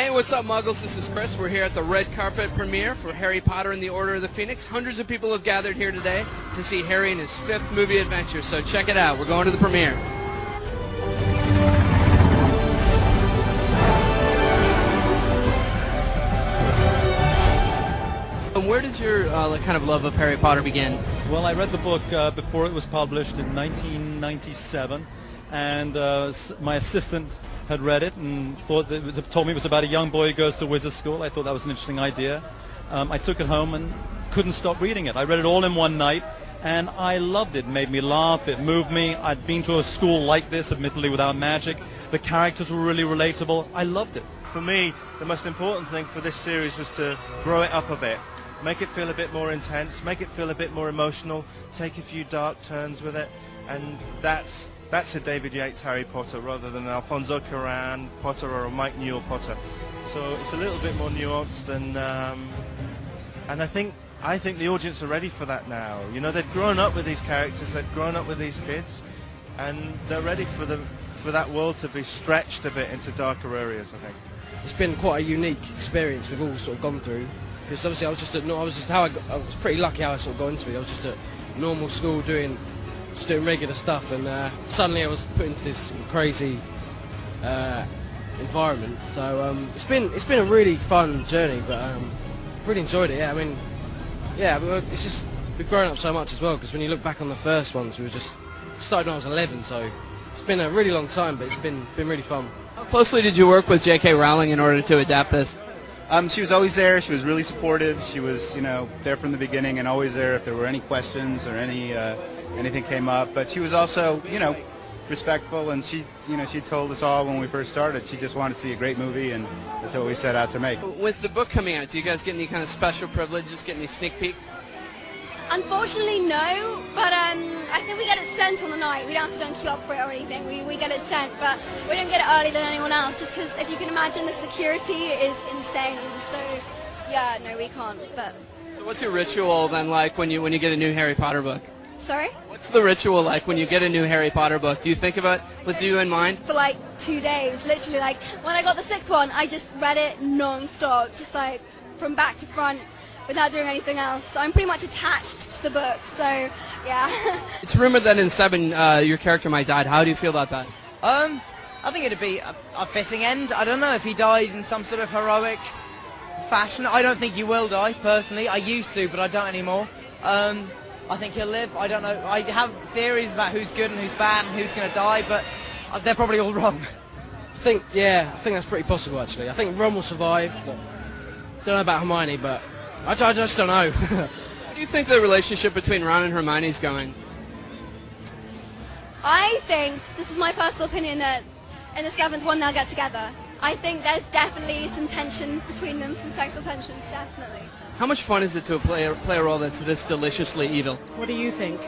Hey, what's up, Muggles? This is Chris. We're here at the red carpet premiere for Harry Potter and the Order of the Phoenix. Hundreds of people have gathered here today to see Harry in his 5th movie adventure, so check it out. We're going to the premiere. And where did your kind of love of Harry Potter begin? Well, I read the book before it was published in 1997, and my assistant had read it and told me it was about a young boy who goes to wizard school. I thought that was an interesting idea. I took it home and couldn't stop reading it. I read it all in one night, and I loved it. It made me laugh. It moved me. I'd been to a school like this, admittedly without magic. The characters were really relatable. I loved it. For me, the most important thing for this series was to grow it up a bit. Make it feel a bit more intense, make it feel a bit more emotional, take a few dark turns with it, and that's a David Yates Harry Potter rather than an Alfonso Cuarón Potter or a Mike Newell Potter. So it's a little bit more nuanced, and I think the audience are ready for that now. You know, they've grown up with these characters, they've grown up with these kids, and they're ready for that world to be stretched a bit into darker areas, I think. It's been quite a unique experience we've all sort of gone through. Because obviously I was pretty lucky how I sort of got into it. I was just at normal school doing regular stuff, and suddenly I was put into this crazy environment. So it's been a really fun journey, but really enjoyed it. Yeah, I mean, yeah, it's just we've grown up so much as well. Because when you look back on the first ones, we were just started when I was 11, so it's been a really long time, but it's been really fun. How closely did you work with J.K. Rowling in order to adapt this? She was always there. She was really supportive. She was, there from the beginning and always there if there were any questions or anything came up. But she was also, respectful, and she told us all when we first started she just wanted to see a great movie, and that's what we set out to make. With the book coming out, do you guys get any kind of special privileges, get any sneak peeks? Unfortunately, no, but I think we get it sent on the night. We don't have to go and queue up for it or anything. We get it sent, but we don't get it earlier than anyone else, just because if you can imagine the security is insane. So, yeah, no, we can't. But so what's your ritual then like when you get a new Harry Potter book? Sorry? What's the ritual like when you get a new Harry Potter book? Do you think about it with you in mind? For like 2 days, literally. Like when I got the 6th one, I just read it non-stop, just like from back to front, without doing anything else. So I'm pretty much attached to the book, so yeah. It's rumored that in 7 your character might die. How do you feel about that? I think it'd be a fitting end. I don't know if he dies in some sort of heroic fashion. I don't think he will die, personally. I used to, but I don't anymore. I think he'll live. I don't know. I have theories about who's good and who's bad and who's going to die, but they're probably all wrong. I think that's pretty possible, actually. I think Ron will survive. Don't know about Hermione, but I just don't know. How do you think the relationship between Ron and Hermione is going? I think, this is my personal opinion, that in the 7th one they'll get together. I think there's definitely some tension between them, some sexual tension, definitely. How much fun is it to play a role that's this deliciously evil? What do you think?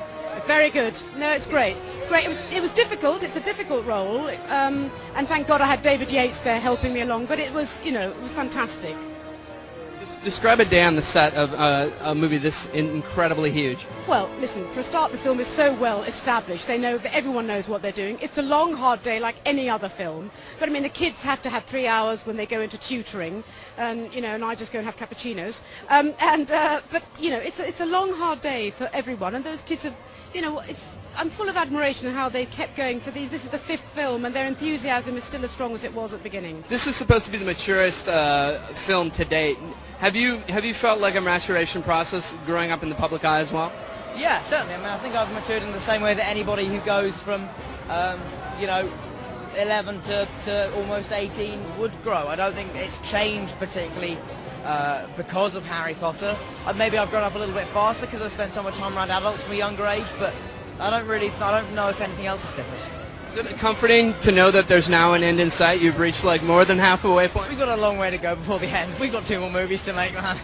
Very good. No, it's great. Great. It was difficult. It's a difficult role, and thank God I had David Yates there helping me along. But it was, it was fantastic. Describe a day on the set of a movie this incredibly huge. Well, listen, for a start, the film is so well established. They know that everyone knows what they're doing. It's a long, hard day like any other film. But, I mean, the kids have to have 3 hours when they go into tutoring, and I just go and have cappuccinos. But, it's a long, hard day for everyone. And those kids have, I'm full of admiration of how they kept going for these. This is the 5th film, and their enthusiasm is still as strong as it was at the beginning. This is supposed to be the maturest film to date. Have you felt like a maturation process growing up in the public eye as well? Yeah, certainly. I mean, I think I've matured in the same way that anybody who goes from, 11 to almost 18 would grow. I don't think it's changed particularly because of Harry Potter. Maybe I've grown up a little bit faster because I spent so much time around adults from a younger age, but I don't know if anything else is different. Is it comforting to know that there's now an end in sight? You've reached like more than half a way point? We've got a long way to go before the end. We've got 2 more movies to make, man.